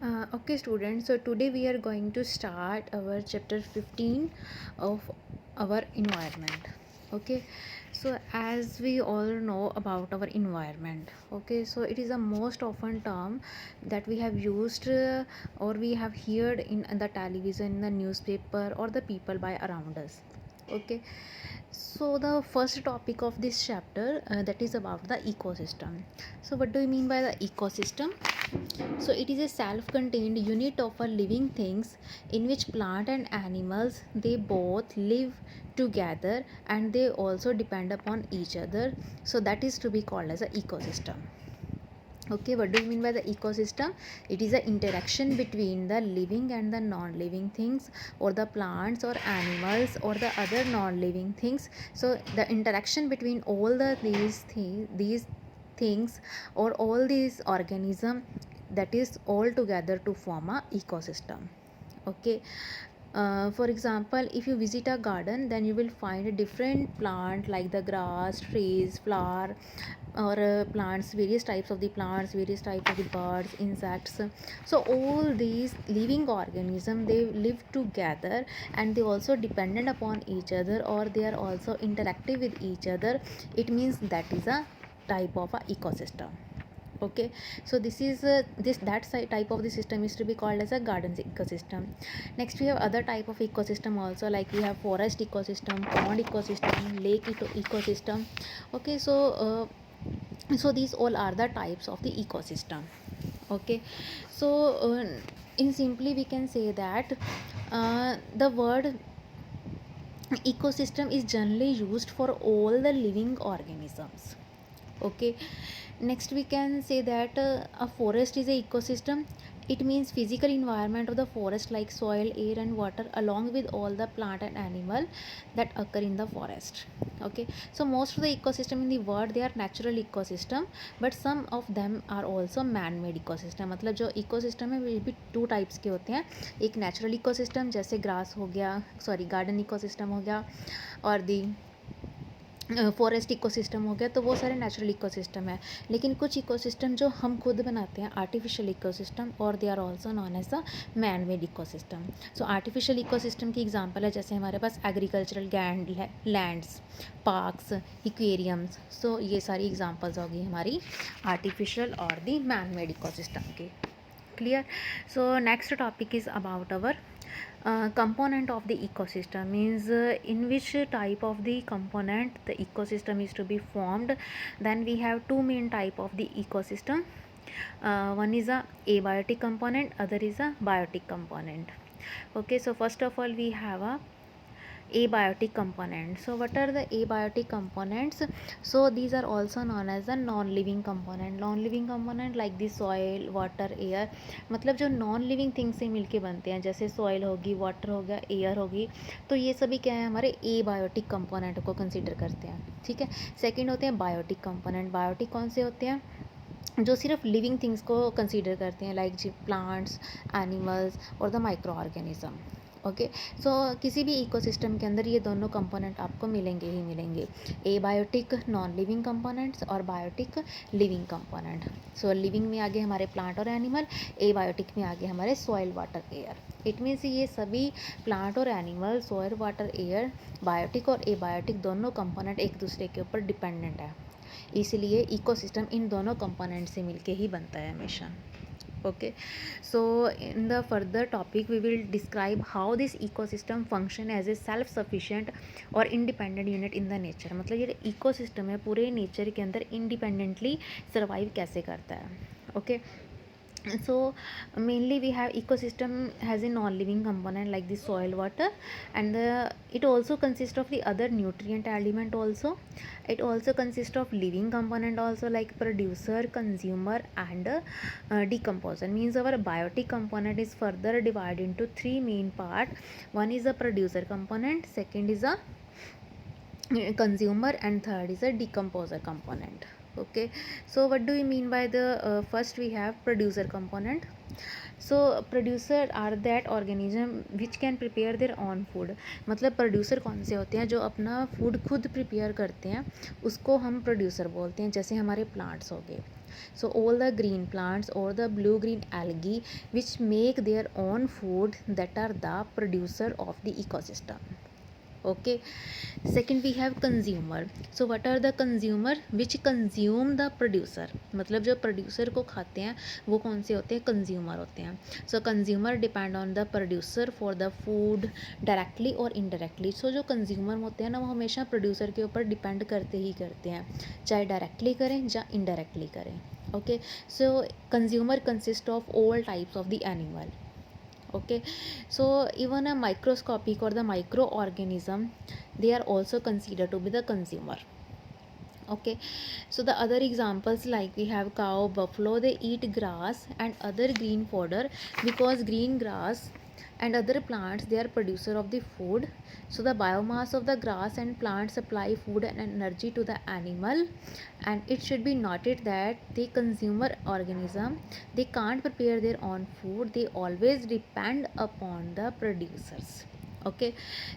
Okay, students, so today we are going to start our chapter 15 of our environment. Okay, so as we all know about our environment, okay, so it is a most often term that we have used or we have heard in the television, in the newspaper, or the people by around us. Okay, so the first topic of this chapter that is about the ecosystem. So what do you mean by the ecosystem? So it is a self-contained unit of a living things in which plant and animals they both live together and they also depend upon each other. So that is to be called as a ecosystem. Okay, what do you mean by the ecosystem? It is the interaction between the living and the non-living things, or the plants or animals or the other non-living things. So the interaction between all these things or all these organisms, that is all together to form a ecosystem. Okay, for example, if you visit a garden, then you will find a different plant like the grass, trees, flower, or plants, various types of the plants, various types of the birds, insects. So all these living organisms they live together and they also dependent upon each other, or they are also interactive with each other. It means that is a type of a ecosystem. Okay, so this is type of the system is to be called as a garden ecosystem. Next we have other type of ecosystem also, like we have forest ecosystem, pond ecosystem, lake ecosystem. Okay, so these all are the types of the ecosystem. Okay, so in simply we can say that the word ecosystem is generally used for all the living organisms. Okay, next we can say that a forest is a ecosystem. It means physical environment of the forest like soil, air and water, along with all the plant and animal that occur in the forest. Okay, so most of the ecosystem in the world they are natural ecosystem, but some of them are also man made ecosystem. मतलब जो ecosystem है वो भी two types के होते हैं. एक natural ecosystem जैसे ग्रास हो गया, सॉरी गार्डन इकोसिस्टम हो गया, और दी फॉरेस्ट इकोसिस्टम हो गया. तो वो सारे नेचुरल इकोसिस्टम है. लेकिन कुछ इकोसिस्टम जो हम खुद बनाते हैं आर्टिफिशियल इकोसिस्टम, और they are also known as a man made ecosystem. So artificial ecosystem की एग्जांपल है जैसे हमारे पास agricultural lands, parks, aquariums. So ये सारी एग्जांपल्स होगी हमारी आर्टिफिशियल और दी मैन मेड इकोसिस्टम की. Clear? So next topic is about our component of the ecosystem, means in which type of the component the ecosystem is to be formed. Then we have two main type of the ecosystem. One is a abiotic component, other is a biotic component. Okay, so first of all we have a abiotic components. So what are the abiotic components? So these are also known as the non-living component. non-living component like the soil, water, air. मतलब जो non living things से मिलके बनते हैं, जैसे soil होगी, water हो गया, एयर होगी, तो ये सभी क्या है हमारे एबायोटिक कंपोनेंट को कंसिडर करते हैं. ठीक है. सेकंड होते हैं बायोटिक कंपोनेंट. बायोटिक कौन से होते हैं? जो सिर्फ लिविंग थिंग्स को कंसीडर करते हैं, लाइक प्लांट्स, एनिमल्स और द माइक्रो ऑर्गेनिज्म. ओके, सो किसी भी इकोसिस्टम के अंदर ये दोनों कंपोनेंट आपको मिलेंगे ही मिलेंगे. ए बायोटिक नॉन लिविंग कंपोनेंट्स और बायोटिक लिविंग कंपोनेंट. सो लिविंग में आगे हमारे प्लांट और एनिमल, ए बायोटिक में आगे हमारे soil, water, air. It means ये सभी प्लांट और animal, soil, water, air, biotic और ए बायोटिक दोनों कंपोनेंट एक दूसरे के ऊपर डिपेंडेंट है. इसलिए इकोसिस्टम इन दोनों कंपोनेंट से मिलके ही बनता है हमेशा. okay, so in the further topic we will describe how this ecosystem function as a self sufficient और independent unit in the nature. मतलब ये ecosystem है पूरे नेचर के अंदर independently survive कैसे करता है. okay, so mainly we have ecosystem has a non-living component like the soil, water, and it also consists of the other nutrient element also. It also consists of living component also like producer, consumer and decomposer. Means our biotic component is further divided into three main part. One is a producer component, second is a consumer, and third is a decomposer component. okay, so what do we mean by the first we have producer component. So producer are that organism which can prepare their own food. मतलब producer कौन से होते हैं जो अपना food खुद prepare करते हैं, उसको हम प्रोड्यूसर बोलते हैं. जैसे हमारे प्लांट्स हो गए, So all the green plants or the blue green algae which make their own food, that are the producer of the ecosystem. Okay. Second we have consumer. So what are the consumer? Which consume the producer. मतलब जो producer को खाते हैं वो कौन से होते हैं? consumer होते हैं. So consumer depend on the producer for the food directly or indirectly. So जो consumer होते हैं ना वो हमेशा producer के ऊपर depend करते ही करते हैं, चाहे directly करें या indirectly करें. Okay. So consumer consist of all types of the animal. Okay. So even a microscopic or the microorganism, they are also considered to be the consumer. Okay. So the other examples, like we have cow, buffalo, they eat grass and other green fodder, because green grass and other plants, they are producer of the food. So the biomass of the grass and plants supply food and energy to the animal. And it should be noted that the consumer organism, they can't prepare their own food, they always depend upon the producers. Okay.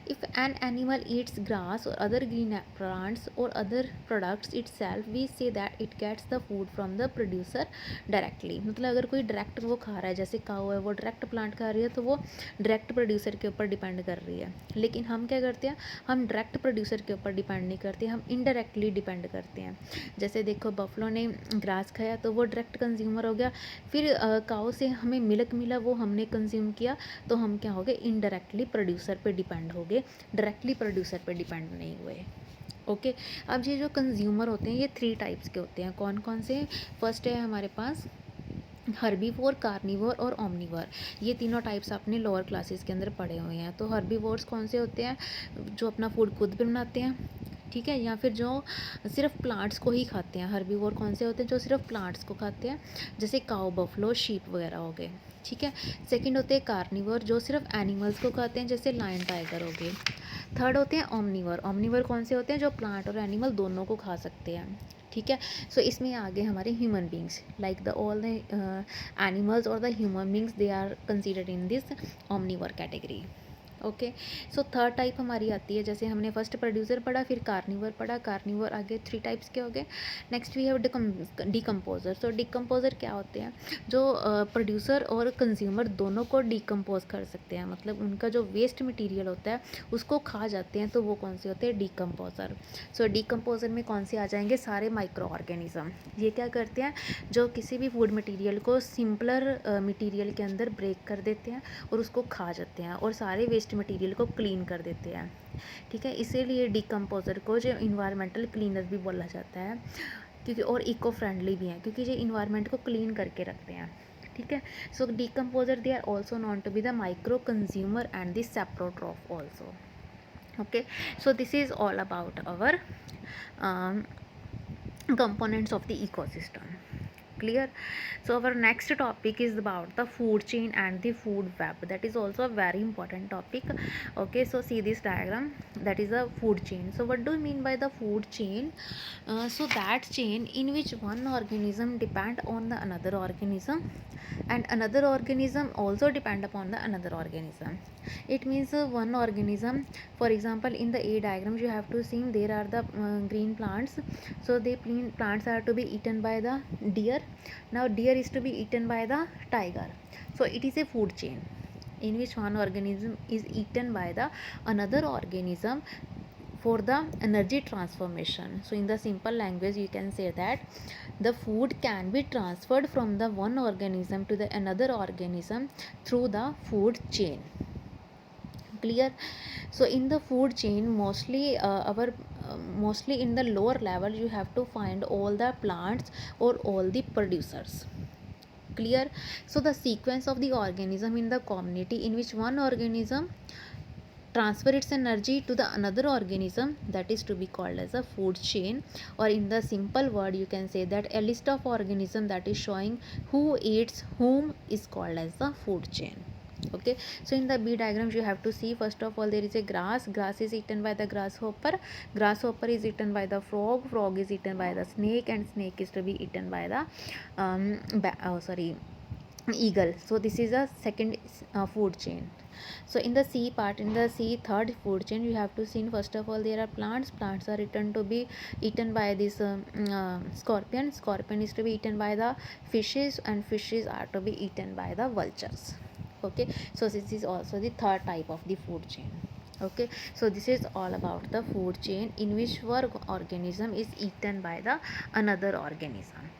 If an animal eats grass or other green plants or other products itself, we say that it gets the food from the producer directly. मतलब अगर कोई direct वो खा रहा है, जैसे काऊ है वो डायरेक्ट प्लांट खा रही है, तो वो डायरेक्ट प्रोड्यूसर के ऊपर डिपेंड कर रही है. लेकिन हम क्या करते हैं, हम डायरेक्ट प्रोड्यूसर के ऊपर डिपेंड नहीं करते, हम इनडायरेक्टली डिपेंड करते हैं. जैसे देखो बफलो ने ग्रास खाया तो वो डायरेक्ट कंज्यूमर हो गया. फिर काऊ से हमें मिल्क मिला, वो हमने कंज्यूम किया, तो हम क्या हो गए, इनडायरेक्टली प्रोड्यूसर पे डिपेंड हो गए, डायरेक्टली प्रोड्यूसर पे डिपेंड नहीं हुए. ओके. अब ये जो कंज्यूमर होते हैं ये 3 टाइप्स के होते हैं. कौन कौन से? फर्स्ट है हमारे पास हर्बीवोर, कार्निवोर और ओमनिवोर. ये तीनों टाइप्स आपने लोअर क्लासेस के अंदर पढ़े हुए हैं. तो हर्बीवोर्स कौन से होते हैं? जो अपना फूड खुद बनाते हैं, ठीक है, या फिर जो सिर्फ प्लांट्स को ही खाते हैं. हर्बीवोर कौन से होते हैं? जो सिर्फ प्लांट्स को खाते हैं, जैसे काऊ, बफलो, शीप वगैरह हो गए. ठीक है. सेकंड होते हैं कार्निवोर, जो सिर्फ एनिमल्स को खाते हैं, जैसे लायन, टाइगर हो गए. थर्ड होते हैं ओमनिवोर. ओमनिवोर कौन से होते हैं? जो प्लांट और एनिमल दोनों को खा सकते हैं. ठीक है. सो इसमें आगे हमारे human beings, like the all the animals और the human beings, they are considered in this omnivore category. Okay. So third type हमारी आती है, जैसे हमने फर्स्ट प्रोड्यूसर पढ़ा, फिर कार्निवर पढ़ा. कार्निवर आगे 3 टाइप्स के हो गए. Next we have decomposer. So decomposer क्या होते हैं? जो प्रोड्यूसर और कंज्यूमर दोनों को डिकम्पोज कर सकते हैं, मतलब उनका जो वेस्ट मटेरियल होता है उसको खा जाते हैं, तो वो कौन से होते हैं? डिकम्पोजर. सो डिकम्पोजर में कौन से आ जाएंगे? सारे माइक्रो ऑर्गेनिज्म. ये क्या करते हैं? जो किसी भी फूड मटेरियल को सिंपलर मटेरियल के अंदर ब्रेक कर देते हैं और उसको खा जाते हैं, और सारे वेस्ट मटेरियल को क्लीन कर देते हैं. ठीक है. इसीलिए डिकम्पोजर को जो इन्वायरमेंटल क्लीनर भी बोला जाता है, क्योंकि और इको फ्रेंडली भी हैं, क्योंकि ये इन्वायरमेंट को क्लीन करके रखते हैं. ठीक है. So decomposer, they are also known to be the micro consumer and the saprotroph also. okay. So this is all about our components of the ecosystem. Clear? So our next topic is about the food chain and the food web. That is also a very important topic. Okay. So see this diagram, that is a food chain. So what do you mean by the food chain? So that chain in which one organism depend on the another organism, and another organism also depend upon the another organism. It means one organism, for example in the A diagram you have to see there are the green plants. So the plants are to be eaten by the deer. Now deer is to be eaten by the tiger. So it is a food chain in which one organism is eaten by the another organism for the energy transformation. So in the simple language you can say that the food can be transferred from the one organism to the another organism through the food chain. Clear? So in the food chain, mostly mostly in the lower level you have to find all the plants or all the producers. Clear? So the sequence of the organism in the community in which one organism transfer its energy to the another organism, that is to be called as a food chain, or in the simple word you can say that a list of organism that is showing who eats whom is called as the food chain. Okay. So in the B diagrams you have to see, first of all there is a grass. Grass is eaten by the grasshopper. Grasshopper is eaten by the frog. Frog is eaten by the snake, and snake is to be eaten by the eagle. So this is a second food chain. So in the C part, in the C third food chain, you have to see, first of all there are plants. Plants are written to be eaten by this scorpion. Scorpion is to be eaten by the fishes, and fishes are to be eaten by the vultures. Okay, so this is also the third type of the food chain. Okay, so this is all about the food chain in which one organism is eaten by the another organism.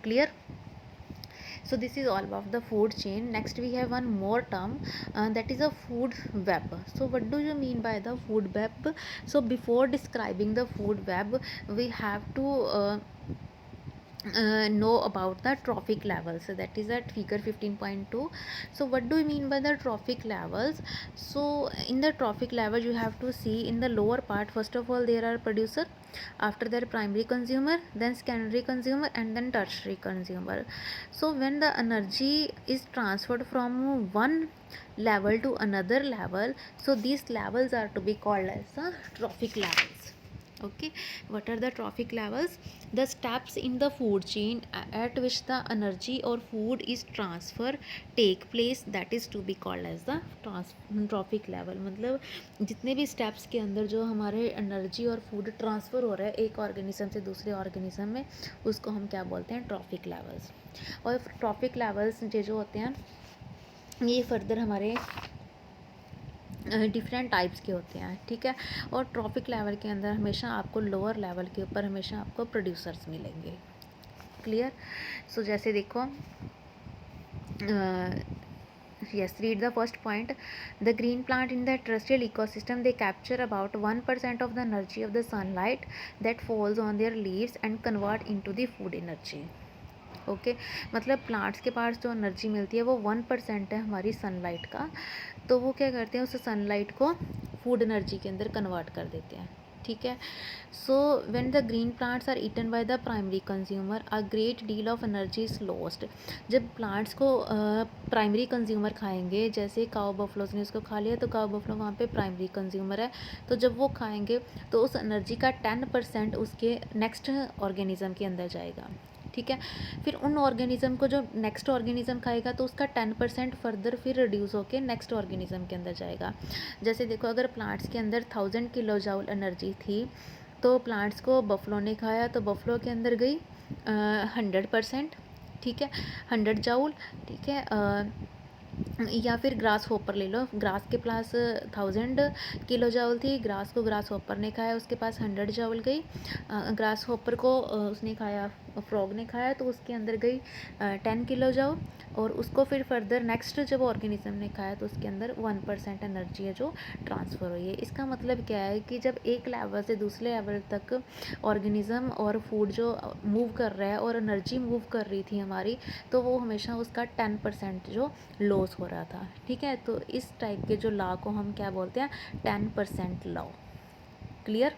Clear? So this is all about the food chain. Next we have one more term, that is a food web. So what do you mean by the food web? So before describing the food web, we have to know about the trophic levels. So that is at figure 15.2. so what do you mean by the trophic levels? So in the trophic level, you have to see in the lower part, first of all there are producer, after that primary consumer, then secondary consumer, and then tertiary consumer. So when the energy is transferred from one level to another level, so these levels are to be called as the trophic levels. Okay, what are the trophic levels? The steps in the food chain at which the energy or food is transfer take place, that is to be called as the trophic level. मतलब जितने भी steps के अंदर जो हमारे energy और food transfer हो रहा है एक ऑर्गेनिज्म से दूसरे ऑर्गेनिज्म में, उसको हम क्या बोलते हैं? Trophic levels. और ट्रॉफिक लेवल्स ये जो होते हैं, ये फर्दर हमारे डिफरेंट टाइप्स के होते हैं. ठीक है, और ट्रॉफिक लेवल के अंदर हमेशा आपको लोअर लेवल के ऊपर हमेशा आपको प्रोड्यूसर्स मिलेंगे. क्लियर? सो जैसे देखो, yes, read the first point. The green plant in the terrestrial ecosystem, they capture about 1% of the energy of the sunlight that falls on their leaves and convert into the food energy. Okay मतलब plants के पास जो energy मिलती है वो 1% है हमारी sunlight का, तो वो क्या करते हैं, उस सनलाइट को फूड एनर्जी के अंदर कन्वर्ट कर देते हैं. ठीक है. So when the green plants are eaten by the primary consumer, a great deal of energy is lost. जब प्लांट्स को प्राइमरी कंज्यूमर खाएंगे, जैसे काउ बफलोज ने उसको खा लिया, तो काउ बफलो वहाँ पे प्राइमरी कंज्यूमर है, तो जब वो खाएंगे तो उस एनर्जी का 10% उसके नेक्स्ट ऑर्गेनिज्म के अंदर जाएगा. ठीक है, फिर उन ऑर्गेनिज्म को जो नेक्स्ट ऑर्गेनिज्म खाएगा तो उसका 10% फर्दर फिर रिड्यूस होकर नेक्स्ट ऑर्गेनिज्म के अंदर जाएगा. जैसे देखो, अगर प्लांट्स के अंदर 1000 किलो जूल एनर्जी थी, तो प्लांट्स को बफलो ने खाया तो बफलो के अंदर गई 100%. ठीक है, 100 जूल. ठीक है, या फिर ग्रास होपर ले लो, ग्रास के पास 1000 किलो जूल थी, ग्रास को ग्रास होपर ने खाया, उसके पास 100 जूल गई. ग्रास होपर को उसने खाया, फ्रॉग ने खाया, तो उसके अंदर गई 10 किलो जूल, और उसको फिर फर्दर नेक्स्ट जब ऑर्गेनिज्म ने खाया तो उसके अंदर 1% एनर्जी है जो ट्रांसफ़र हुई है. इसका मतलब क्या है कि जब एक लेवल से दूसरे लेवल तक ऑर्गेनिज्म और फूड जो मूव कर रहा है और एनर्जी मूव कर रही थी हमारी, तो वो हमेशा उसका 10% जो लॉस हो रहा था. ठीक है, तो इस टाइप के जो लॉ को हम क्या बोलते हैं? 10% लॉ. क्लियर?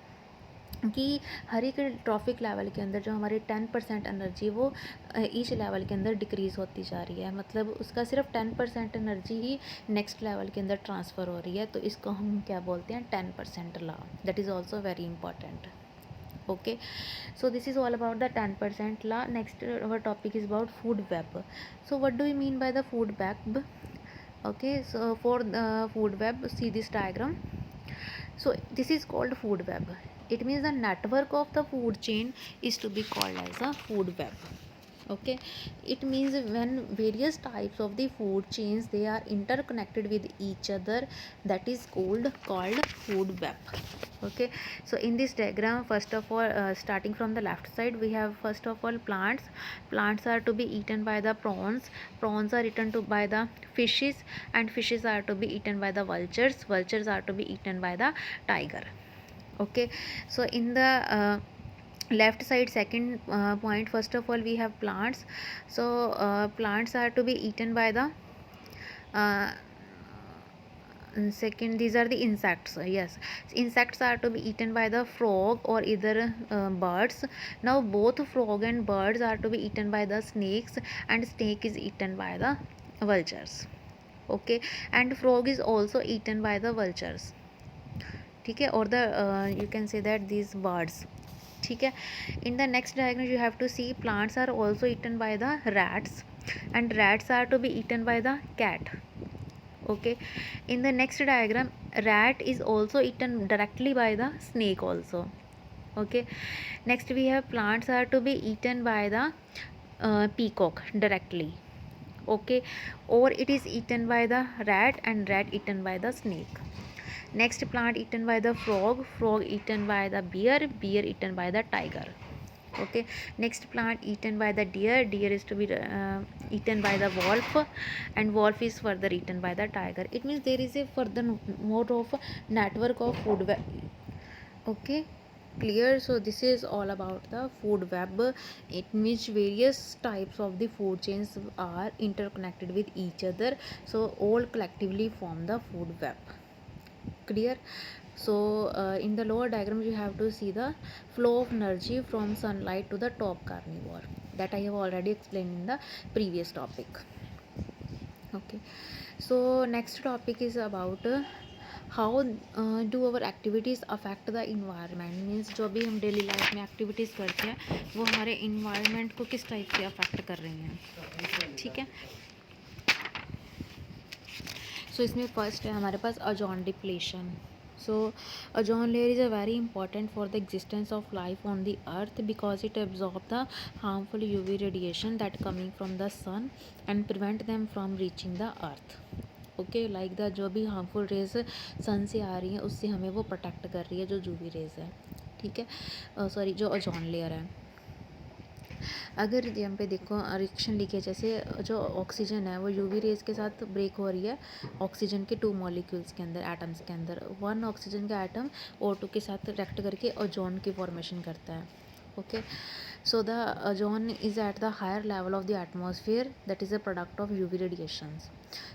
कि हर एक ट्रॉफिक लेवल के अंदर जो हमारी 10% एनर्जी वो ईच लेवल के अंदर डिक्रीज़ होती जा रही है, मतलब उसका सिर्फ 10% एनर्जी ही नेक्स्ट लेवल के अंदर ट्रांसफ़र हो रही है, तो इसको हम क्या बोलते हैं? 10% law. That is also very important. okay, so this is all about the 10% law. Next our topic is about food web. So what do you mean by the food web? Okay, so for the food web, see this diagram. So this is called food web. It means the network of the food chain is to be called as a food web. Okay, it means when various types of the food chains they are interconnected with each other, that is called food web. Okay, so in this diagram, first of all, starting from the left side, we have first of all plants are to be eaten by the prawns are eaten to by the fishes, and fishes are to be eaten by the vultures are to be eaten by the tiger. Okay, so in the left side second point, first of all we have plants. So plants are to be eaten by the uh, second, these are the insects. Yes, insects are to be eaten by the frog or either birds. Now both frog and birds are to be eaten by the snakes, and snake is eaten by the vultures. Okay, and frog is also eaten by the vultures. ठीक है, or the you can say that these birds. ठीक है, in the next diagram you have to see plants are also eaten by the rats. and rats are to be eaten by the cat. Okay, in the next diagram, rat is also eaten directly by the snake also. Okay, next we have plants are to be eaten by the peacock directly. Okay, or it is eaten by the rat and rat eaten by the snake. Next plant eaten by the frog, frog eaten by the bear, bear eaten by the tiger. Okay, next plant eaten by the deer, deer is to be eaten by the wolf, and wolf is further eaten by the tiger. It means there is a further mode of network of food web. Okay, clear. So this is all about the food web, in which various types of the food chains are interconnected with each other, so all collectively form the food web. Clear. So in the lower diagram you have to see the flow of energy from sunlight to the top carnivore, that I have already explained in the previous topic. Okay, so next topic is about how do our activities affect the environment. Means जो भी हम daily life में activities करते हैं वो हमारे environment को किस टाइप से अफेक्ट कर रही हैं. ठीक है, सो इसमें फर्स्ट है हमारे पास ozone depletion. So ozone layer is a very important for the existence of life on the earth because it absorbs the harmful UV radiation that coming from the sun and prevent them from reaching the earth. Okay, like the जो भी harmful rays सन से आ रही हैं उससे हमें वो protect कर रही है जो यूवी रेज है. ठीक है, सॉरी जो ओजोन लेयर है. अगर यहाँ पे देखो रिएक्शन लिखे जैसे जो ऑक्सीजन है वो यूवी रेज के साथ ब्रेक हो रही है ऑक्सीजन के 2 मॉलिक्यूल्स के अंदर, एटम्स के अंदर. 1 ऑक्सीजन का एटम O2 के साथ रिएक्ट करके ओजोन की फॉर्मेशन करता है. Okay, so the ozone is at the higher level of the atmosphere, that is a product of UV radiations.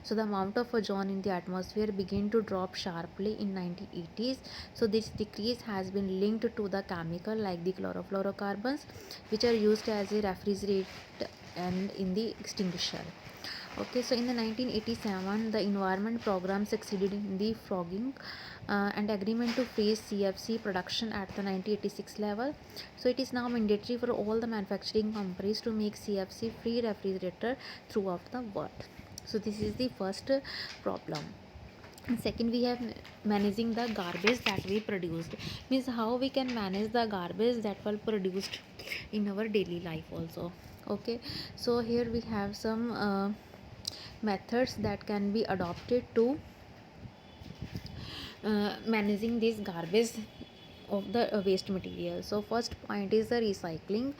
So the amount of ozone in the atmosphere began to drop sharply in 1980s. So this decrease has been linked to the chemical like the chlorofluorocarbons which are used as a refrigerant and in the extinguisher. Okay, so in the 1987 the environment program succeeded in the frogging and agreement to freeze CFC production at the 1986 level. So it is now mandatory for all the manufacturing companies to make CFC free refrigerator throughout the world. So this is the first problem. And second, we have managing the garbage that we produced. Means how we can manage the garbage that were produced in our daily life also. Okay, so here we have some methods that can be adopted to managing this garbage of the waste material. So first point is the recycling.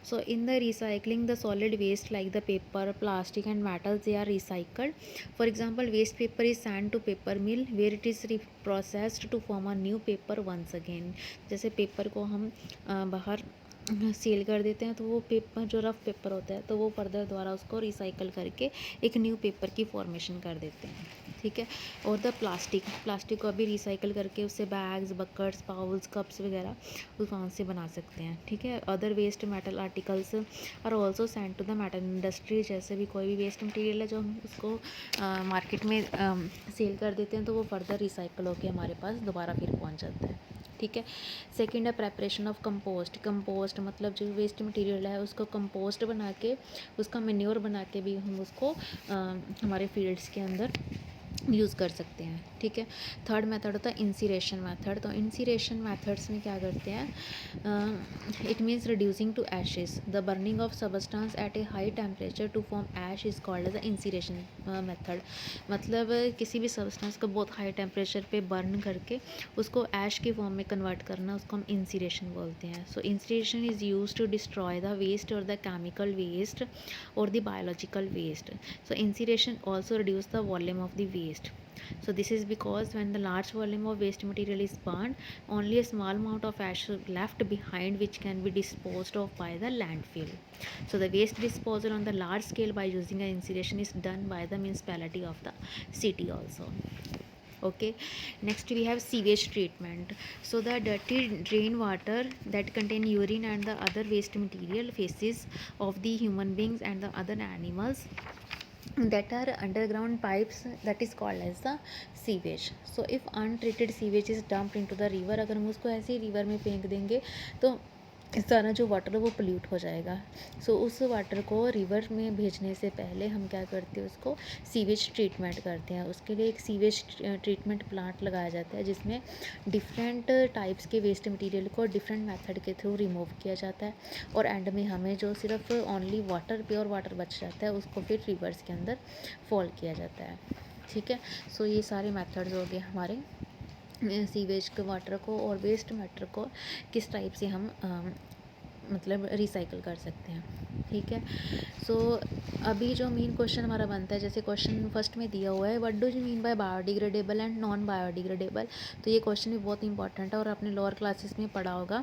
So in the recycling, the solid waste like the paper, plastic and metals, they are recycled. For example, waste paper is sent to paper mill where it is processed to form a new paper once again. जैसे paper को हम बाहर seal कर देते हैं तो वो paper जो रफ पेपर होता है तो वो फर्दर द्वारा उसको रिसाइकल करके एक न्यू पेपर की फॉर्मेशन कर देते हैं. ठीक है, और द प्लास्टिक को भी रिसाइकल करके उससे बैग्स, बकेट्स, पाउल्स, कप्स वगैरह उस वहाँ से बना सकते हैं. ठीक है, other waste metal articles are also send to the metal industry. जैसे भी कोई भी वेस्ट मटेरियल है जो हम उसको मार्केट में सेल कर देते हैं तो वो फर्दर रिसाइकल होकर हमारे पास दोबारा फिर पहुँच जाता है. ठीक है, सेकेंड है प्रेपरेशन ऑफ कंपोस्ट मतलब जो वेस्ट मटेरियल है उसको कंपोस्ट बना के उसका मेन्योर बना के भी हम उसको हमारे फील्ड्स के अंदर यूज़ कर सकते हैं. ठीक है, थर्ड मेथड होता है इंसिरेशन मेथड. तो इंसिरेशन मेथड्स में क्या करते हैं, it means reducing to ashes. The burning of substance at a high temperature to form ash is called as the incineration method. मतलब किसी भी सबस्टेंस को बहुत हाई टेम्परेचर पे बर्न करके उसको ऐश की फॉर्म में कन्वर्ट करना, उसको हम इंसिरेशन बोलते हैं. So incineration is use to destroy the waste और द केमिकल वेस्ट और the biological waste. So incineration also reduce the volume of the waste. So this is because when the large volume of waste material is burned, only a small amount of ash is left behind which can be disposed of by the landfill. So the waste disposal on the large scale by using an incineration is done by the municipality of the city also. Okay, next we have sewage treatment. So the dirty drain water that contain urine and the other waste material faces of the human beings and the other animals that are underground pipes, that is called as the sewage. So if untreated sewage is dumped into the river, अगर हम उसको ऐसे ही river में फेंक देंगे तो सारा जो वाटर है वो पोल्यूट हो जाएगा। सो उस वाटर को रिवर में भेजने से पहले हम क्या करते हैं, उसको सीवेज ट्रीटमेंट करते हैं। उसके लिए एक सीवेज ट्रीटमेंट प्लांट लगाया जाता है जिसमें डिफरेंट टाइप्स के वेस्ट मटेरियल को डिफरेंट मेथड के थ्रू रिमूव किया जाता है, और एंड में हमें जो सिर्फ ओनली वाटर, प्योर वाटर बच जाता है, उसको फिर रिवर्स के अंदर फॉल किया जाता है। ठीक है, सो ये सारे मेथड्स हो गए हमारे सीवेज के वाटर को और वेस्ट मैटर को किस टाइप से हम मतलब रिसाइकल कर सकते हैं। ठीक है, सो अभी जो मेन क्वेश्चन हमारा बनता है, जैसे क्वेश्चन फर्स्ट में दिया हुआ है, what do you mean by biodegradable and non biodegradable. तो ये क्वेश्चन भी बहुत इंपॉर्टेंट है और आपने लोअर क्लासेस में पढ़ा होगा।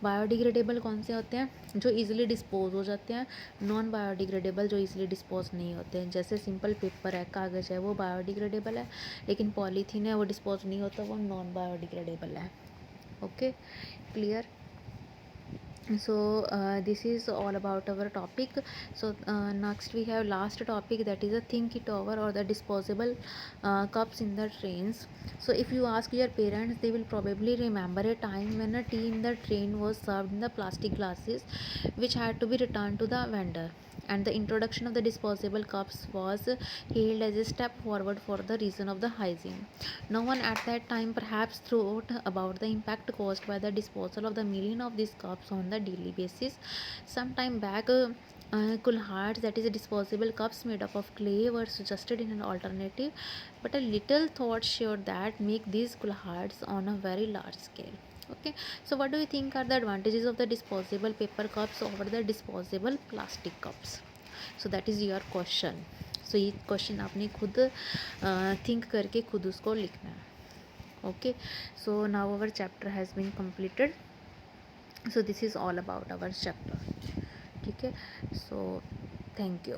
बायोडिग्रेडेबल कौन से होते हैं, जो ईजिली डिस्पोज हो जाते हैं। नॉन बायोडिग्रेडेबल जो ईजिली डिस्पोज नहीं होते हैं। जैसे सिंपल पेपर है, कागज़ है, वो बायोडिग्रेडेबल है, लेकिन पॉलीथीन है वो डिस्पोज नहीं होता, वो नॉन बायोडिग्रेडेबल है। Okay, clear. So this is all about our topic. So next we have last topic, that is a think it over, or the disposable cups in the trains. So if you ask your parents, they will probably remember a time when a tea in the train was served in the plastic glasses which had to be returned to the vendor, and the introduction of the disposable cups was hailed as a step forward for the reason of the hygiene. No one at that time perhaps thought about the impact caused by the disposal of the million of these cups on the daily basis. Some time back, Kulhards, that is disposable cups made up of clay, were suggested in an alternative, but a little thought showed that make these Kulhards on a very large scale. Okay, so what do you think are the advantages of the disposable paper cups over the disposable plastic cups? So that is your question. So ये question आपने खुद think करके खुद उसको लिखना है। Okay, so now our chapter has been completed. So this is all about our chapter. ठीक है, सो थैंक यू।